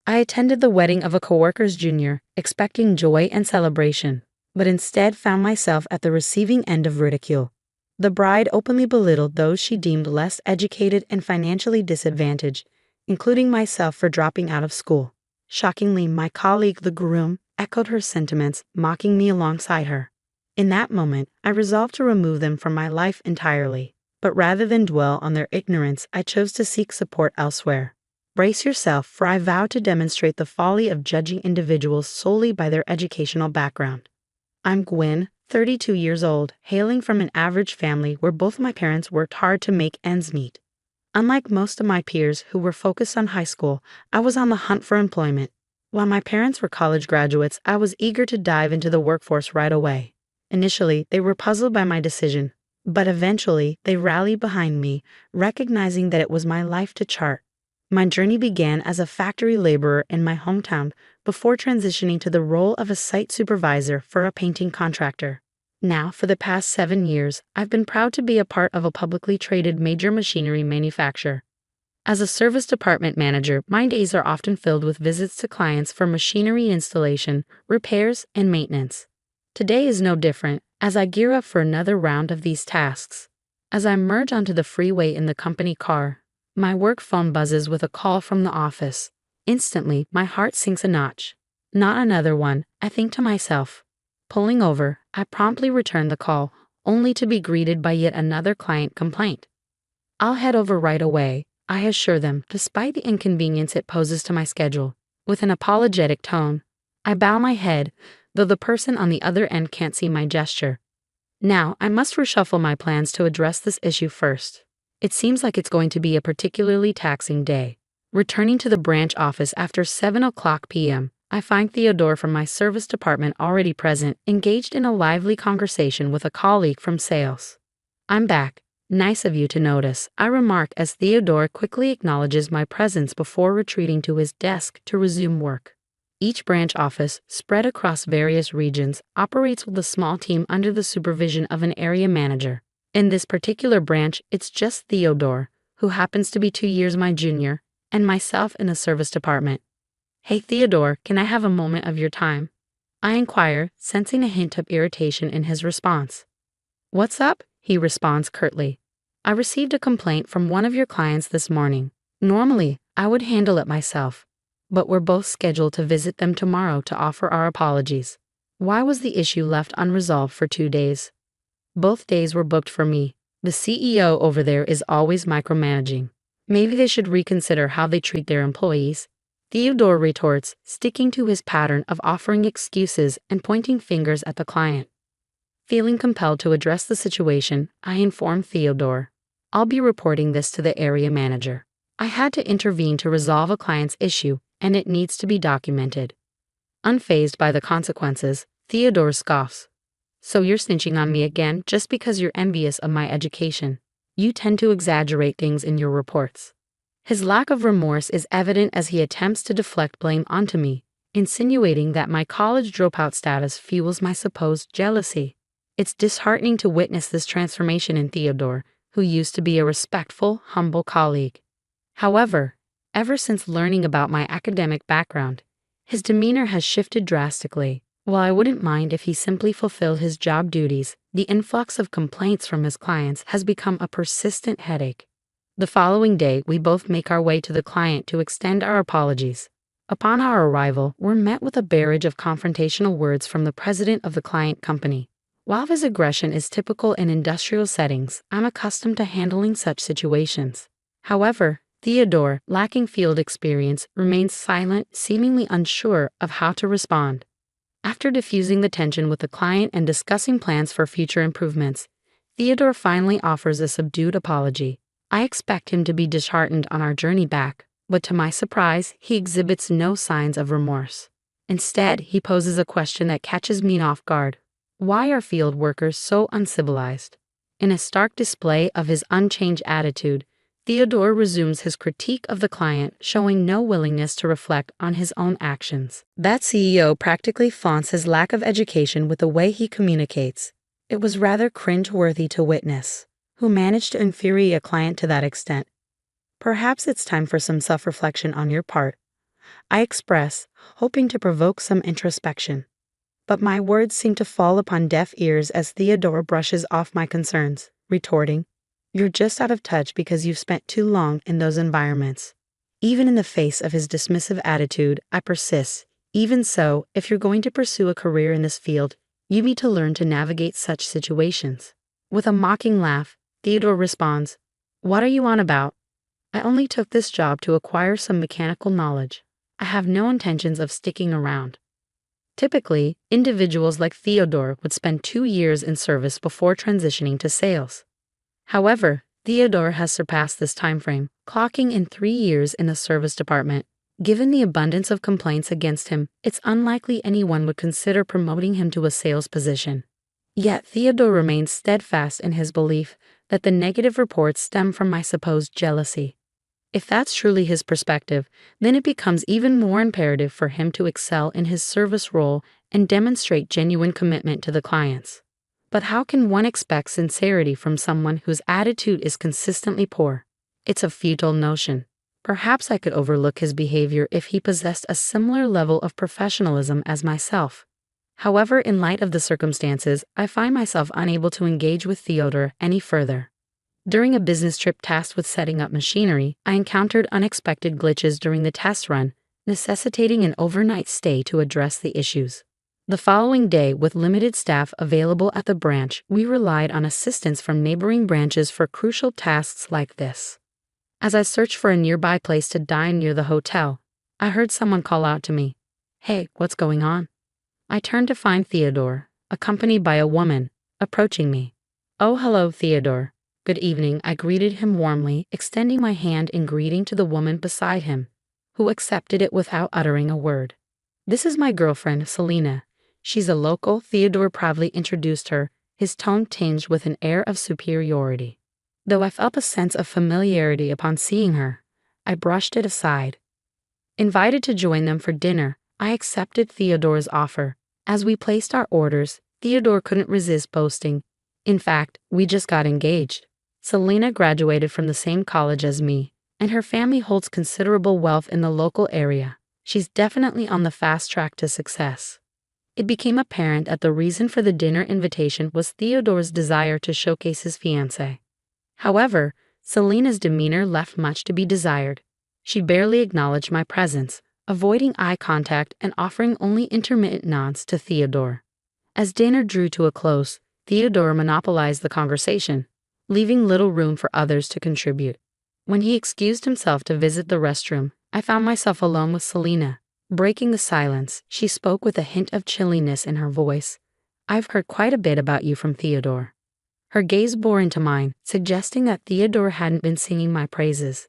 I attended the wedding of a coworker's junior, expecting joy and celebration, but instead found myself at the receiving end of ridicule. The bride openly belittled those she deemed less educated and financially disadvantaged, including myself for dropping out of school. Shockingly, my colleague, the groom, echoed her sentiments, mocking me alongside her. In that moment, I resolved to remove them from my life entirely. But rather than dwell on their ignorance, I chose to seek support elsewhere. Brace yourself, for I vow to demonstrate the folly of judging individuals solely by their educational background. I'm Gwen, 32 years old, hailing from an average family where both my parents worked hard to make ends meet. Unlike most of my peers who were focused on high school, I was on the hunt for employment. While my parents were college graduates, I was eager to dive into the workforce right away. Initially, they were puzzled by my decision, but eventually they rallied behind me, recognizing that it was my life to chart. My journey began as a factory laborer in my hometown before transitioning to the role of a site supervisor for a painting contractor. Now, for the past 7 years, I've been proud to be a part of a publicly traded major machinery manufacturer. As a service department manager, my days are often filled with visits to clients for machinery installation, repairs, and maintenance. Today is no different, as I gear up for another round of these tasks. As I merge onto the freeway in the company car, my work phone buzzes with a call from the office. Instantly, my heart sinks a notch. Not another one, I think to myself. Pulling over, I promptly return the call, only to be greeted by yet another client complaint. I'll head over right away, I assure them, despite the inconvenience it poses to my schedule. With an apologetic tone, I bow my head, though the person on the other end can't see my gesture. Now, I must reshuffle my plans to address this issue first. It seems like it's going to be a particularly taxing day. Returning to the branch office after 7:00 p.m., I find Theodore from my service department already present, engaged in a lively conversation with a colleague from sales. I'm back. Nice of you to notice, I remark as Theodore quickly acknowledges my presence before retreating to his desk to resume work. Each branch office, spread across various regions, operates with a small team under the supervision of an area manager. In this particular branch, it's just Theodore, who happens to be 2 years my junior, and myself in a service department. Hey Theodore, can I have a moment of your time? I inquire, sensing a hint of irritation in his response. What's up? He responds curtly. I received a complaint from one of your clients this morning. Normally, I would handle it myself, but we're both scheduled to visit them tomorrow to offer our apologies. Why was the issue left unresolved for 2 days? Both days were booked for me. The CEO over there is always micromanaging. Maybe they should reconsider how they treat their employees. Theodore retorts, sticking to his pattern of offering excuses and pointing fingers at the client. Feeling compelled to address the situation, I inform Theodore. I'll be reporting this to the area manager. I had to intervene to resolve a client's issue, and it needs to be documented. Unfazed by the consequences, Theodore scoffs. So you're snitching on me again just because you're envious of my education. You tend to exaggerate things in your reports. His lack of remorse is evident as he attempts to deflect blame onto me, insinuating that my college dropout status fuels my supposed jealousy. It's disheartening to witness this transformation in Theodore, who used to be a respectful, humble colleague. However, ever since learning about my academic background, his demeanor has shifted drastically. While I wouldn't mind if he simply fulfilled his job duties, the influx of complaints from his clients has become a persistent headache. The following day, we both make our way to the client to extend our apologies. Upon our arrival, we're met with a barrage of confrontational words from the president of the client company. While his aggression is typical in industrial settings, I'm accustomed to handling such situations. However, Theodore, lacking field experience, remains silent, seemingly unsure of how to respond. After diffusing the tension with the client and discussing plans for future improvements, Theodore finally offers a subdued apology. I expect him to be disheartened on our journey back, but to my surprise, he exhibits no signs of remorse. Instead, he poses a question that catches me off guard. Why are field workers so uncivilized? In a stark display of his unchanged attitude, Theodore resumes his critique of the client, showing no willingness to reflect on his own actions. That CEO practically flaunts his lack of education with the way he communicates. It was rather cringe-worthy to witness. Who managed to infuriate a client to that extent? Perhaps it's time for some self-reflection on your part. I express, hoping to provoke some introspection. But my words seem to fall upon deaf ears as Theodore brushes off my concerns, retorting, "You're just out of touch because you've spent too long in those environments." Even in the face of his dismissive attitude, I persist. "Even so, if you're going to pursue a career in this field, you need to learn to navigate such situations." With a mocking laugh, Theodore responds, "What are you on about? I only took this job to acquire some mechanical knowledge. I have no intentions of sticking around." Typically, individuals like Theodore would spend 2 years in service before transitioning to sales. However, Theodore has surpassed this timeframe, clocking in 3 years in the service department. Given the abundance of complaints against him, it's unlikely anyone would consider promoting him to a sales position. Yet Theodore remains steadfast in his belief that the negative reports stem from my supposed jealousy. If that's truly his perspective, then it becomes even more imperative for him to excel in his service role and demonstrate genuine commitment to the clients. But how can one expect sincerity from someone whose attitude is consistently poor? It's a futile notion. Perhaps I could overlook his behavior if he possessed a similar level of professionalism as myself. However, in light of the circumstances, I find myself unable to engage with Theodore any further. During a business trip tasked with setting up machinery, I encountered unexpected glitches during the test run, necessitating an overnight stay to address the issues. The following day, with limited staff available at the branch, we relied on assistance from neighboring branches for crucial tasks like this. As I searched for a nearby place to dine near the hotel, I heard someone call out to me, "Hey, what's going on?" I turned to find Theodore, accompanied by a woman, approaching me. "Oh, hello, Theodore. Good evening," I greeted him warmly, extending my hand in greeting to the woman beside him, who accepted it without uttering a word. "This is my girlfriend, Selena. She's a local," Theodore proudly introduced her, his tone tinged with an air of superiority. Though I felt a sense of familiarity upon seeing her, I brushed it aside. Invited to join them for dinner, I accepted Theodore's offer. As we placed our orders, Theodore couldn't resist boasting, "In fact, we just got engaged." Selena graduated from the same college as me, and her family holds considerable wealth in the local area. She's definitely on the fast track to success. It became apparent that the reason for the dinner invitation was Theodore's desire to showcase his fiancée. However, Selena's demeanor left much to be desired. She barely acknowledged my presence, avoiding eye contact and offering only intermittent nods to Theodore. As dinner drew to a close, Theodore monopolized the conversation, leaving little room for others to contribute. When he excused himself to visit the restroom, I found myself alone with Selena. Breaking the silence, she spoke with a hint of chilliness in her voice. "I've heard quite a bit about you from Theodore." Her gaze bore into mine, suggesting that Theodore hadn't been singing my praises.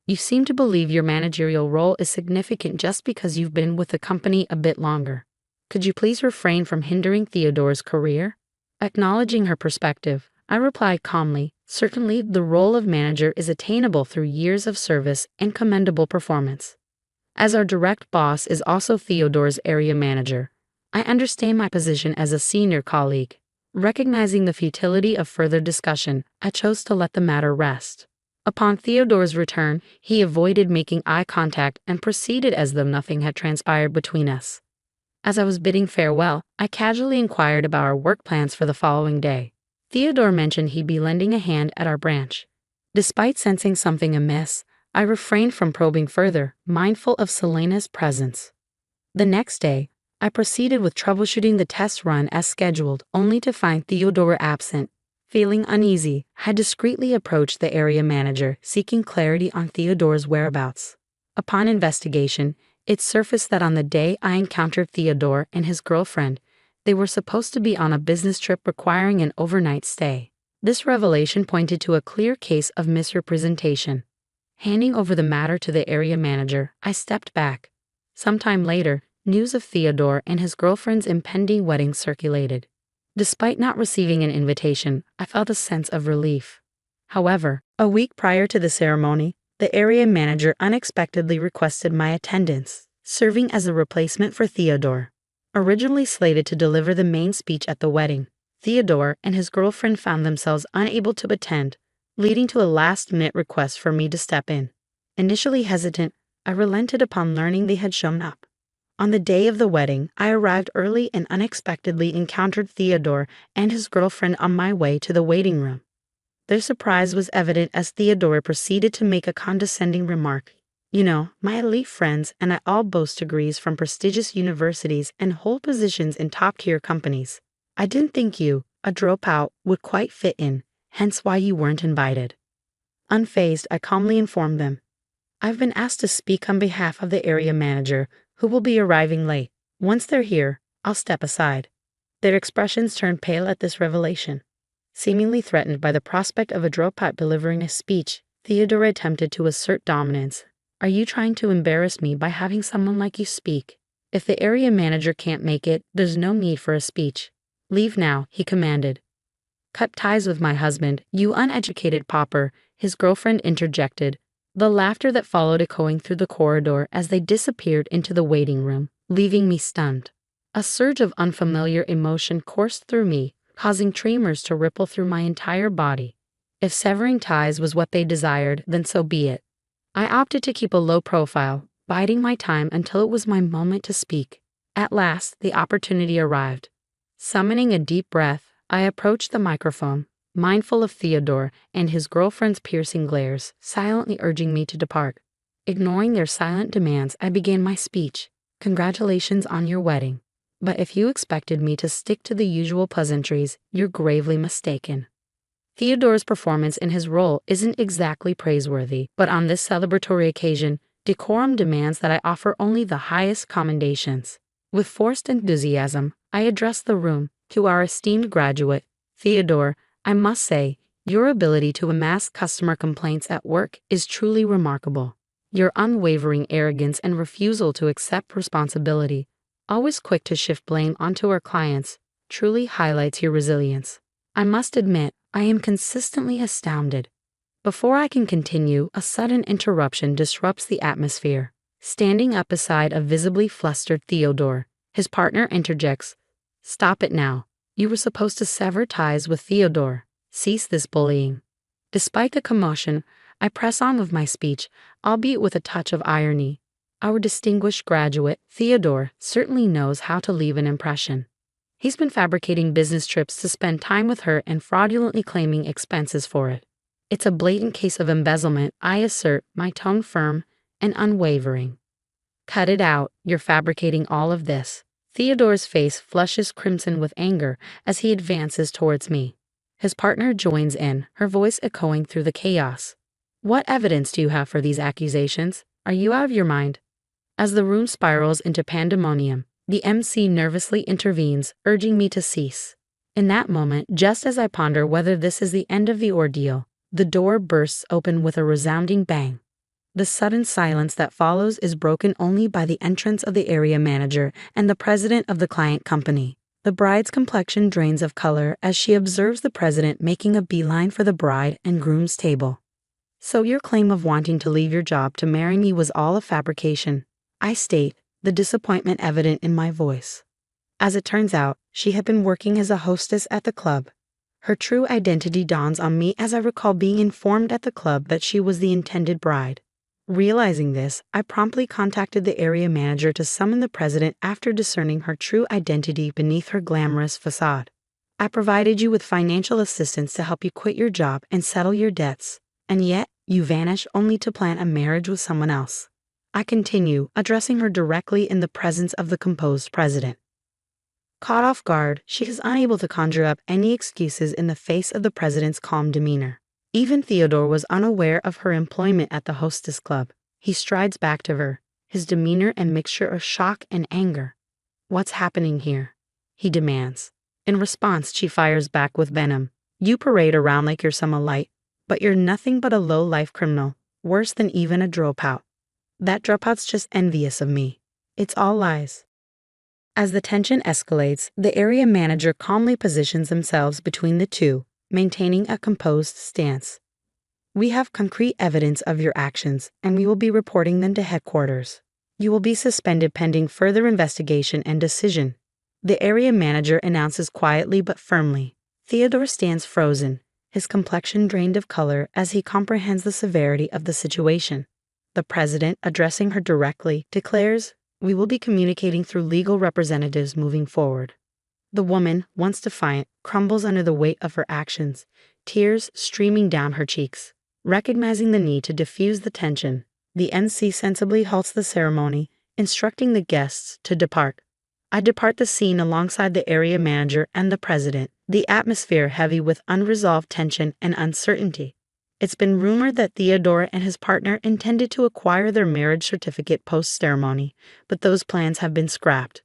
"You seem to believe your managerial role is significant just because you've been with the company a bit longer. Could you please refrain from hindering Theodore's career?" Acknowledging her perspective, I replied calmly, "Certainly, the role of manager is attainable through years of service and commendable performance. As our direct boss is also Theodore's area manager, I understand my position as a senior colleague." Recognizing the futility of further discussion, I chose to let the matter rest. Upon Theodore's return, he avoided making eye contact and proceeded as though nothing had transpired between us. As I was bidding farewell, I casually inquired about our work plans for the following day. Theodore mentioned he'd be lending a hand at our branch. Despite sensing something amiss, I refrained from probing further, mindful of Selena's presence. The next day, I proceeded with troubleshooting the test run as scheduled, only to find Theodore absent. Feeling uneasy, I discreetly approached the area manager, seeking clarity on Theodore's whereabouts. Upon investigation, it surfaced that on the day I encountered Theodore and his girlfriend, they were supposed to be on a business trip requiring an overnight stay. This revelation pointed to a clear case of misrepresentation. Handing over the matter to the area manager, I stepped back. Sometime later, news of Theodore and his girlfriend's impending wedding circulated. Despite not receiving an invitation, I felt a sense of relief. However, a week prior to the ceremony, the area manager unexpectedly requested my attendance, serving as a replacement for Theodore. Originally slated to deliver the main speech at the wedding, Theodore and his girlfriend found themselves unable to attend, leading to a last-minute request for me to step in. Initially hesitant, I relented upon learning they had shown up. On the day of the wedding, I arrived early and unexpectedly encountered Theodore and his girlfriend on my way to the waiting room. Their surprise was evident as Theodore proceeded to make a condescending remark. You know, my elite friends and I all boast degrees from prestigious universities and hold positions in top-tier companies. I didn't think you, a dropout, would quite fit in, hence why you weren't invited. Unfazed, I calmly informed them. I've been asked to speak on behalf of the area manager, who will be arriving late. Once they're here, I'll step aside. Their expressions turned pale at this revelation. Seemingly threatened by the prospect of a dropout delivering a speech, Theodore attempted to assert dominance. Are you trying to embarrass me by having someone like you speak? If the area manager can't make it, there's no need for a speech. Leave now, he commanded. Cut ties with my husband, you uneducated pauper, his girlfriend interjected, the laughter that followed echoing through the corridor as they disappeared into the waiting room, leaving me stunned. A surge of unfamiliar emotion coursed through me, causing tremors to ripple through my entire body. If severing ties was what they desired, then so be it. I opted to keep a low profile, biding my time until it was my moment to speak. At last, the opportunity arrived. Summoning a deep breath, I approached the microphone, mindful of Theodore and his girlfriend's piercing glares, silently urging me to depart. Ignoring their silent demands, I began my speech. Congratulations on your wedding. But if you expected me to stick to the usual pleasantries, you're gravely mistaken. Theodore's performance in his role isn't exactly praiseworthy, but on this celebratory occasion, decorum demands that I offer only the highest commendations. With forced enthusiasm, I addressed the room. To our esteemed graduate, Theodore, I must say, your ability to amass customer complaints at work is truly remarkable. Your unwavering arrogance and refusal to accept responsibility, always quick to shift blame onto our clients, truly highlights your resilience. I must admit, I am consistently astounded. Before I can continue, a sudden interruption disrupts the atmosphere. Standing up beside a visibly flustered Theodore, his partner interjects, "Stop it now. You were supposed to sever ties with Theodore. Cease this bullying." Despite the commotion, I press on with my speech, albeit with a touch of irony. Our distinguished graduate, Theodore, certainly knows how to leave an impression. He's been fabricating business trips to spend time with her and fraudulently claiming expenses for it. It's a blatant case of embezzlement, I assert, my tone firm and unwavering. Cut it out, you're fabricating all of this. Theodore's face flushes crimson with anger as he advances towards me. His partner joins in, her voice echoing through the chaos. What evidence do you have for these accusations? Are you out of your mind? As the room spirals into pandemonium, the MC nervously intervenes, urging me to cease. In that moment, just as I ponder whether this is the end of the ordeal, the door bursts open with a resounding bang. The sudden silence that follows is broken only by the entrance of the area manager and the president of the client company. The bride's complexion drains of color as she observes the president making a beeline for the bride and groom's table. So your claim of wanting to leave your job to marry me was all a fabrication, I state, the disappointment evident in my voice. As it turns out, she had been working as a hostess at the club. Her true identity dawns on me as I recall being informed at the club that she was the intended bride. Realizing this, I promptly contacted the area manager to summon the president after discerning her true identity beneath her glamorous facade. I provided you with financial assistance to help you quit your job and settle your debts, and yet you vanish only to plan a marriage with someone else. I continue, addressing her directly in the presence of the composed president. Caught off guard, she is unable to conjure up any excuses in the face of the president's calm demeanor. Even Theodore was unaware of her employment at the hostess club. He strides back to her, his demeanor a mixture of shock and anger. "What's happening here?" he demands. In response, she fires back with venom. "You parade around like you're some elite, but you're nothing but a low-life criminal, worse than even a dropout. That dropout's just envious of me. It's all lies." As the tension escalates, the area manager calmly positions themselves between the two, maintaining a composed stance. "We have concrete evidence of your actions, and we will be reporting them to headquarters. You will be suspended pending further investigation and decision," the area manager announces quietly but firmly. Theodore stands frozen, his complexion drained of color as he comprehends the severity of the situation. The president, addressing her directly, declares, "We will be communicating through legal representatives moving forward." The woman, once defiant, crumbles under the weight of her actions, tears streaming down her cheeks. Recognizing the need to diffuse the tension, the MC sensibly halts the ceremony, instructing the guests to depart. I depart the scene alongside the area manager and the president, the atmosphere heavy with unresolved tension and uncertainty. It's been rumored that Theodore and his partner intended to acquire their marriage certificate post-ceremony, but those plans have been scrapped.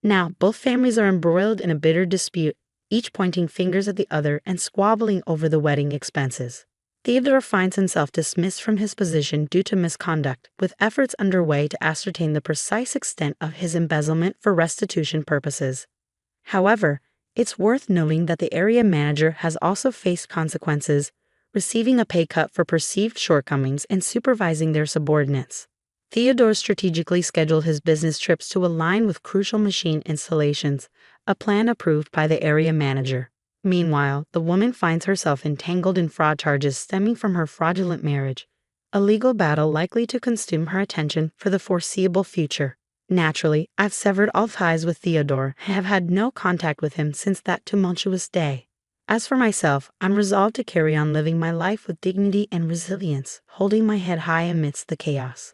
Now, both families are embroiled in a bitter dispute, each pointing fingers at the other and squabbling over the wedding expenses. Theodore finds himself dismissed from his position due to misconduct, with efforts underway to ascertain the precise extent of his embezzlement for restitution purposes. However, it's worth noting that the area manager has also faced consequences, receiving a pay cut for perceived shortcomings in supervising their subordinates. Theodore strategically scheduled his business trips to align with crucial machine installations, a plan approved by the area manager. Meanwhile, the woman finds herself entangled in fraud charges stemming from her fraudulent marriage, a legal battle likely to consume her attention for the foreseeable future. Naturally, I've severed all ties with Theodore and have had no contact with him since that tumultuous day. As for myself, I'm resolved to carry on living my life with dignity and resilience, holding my head high amidst the chaos.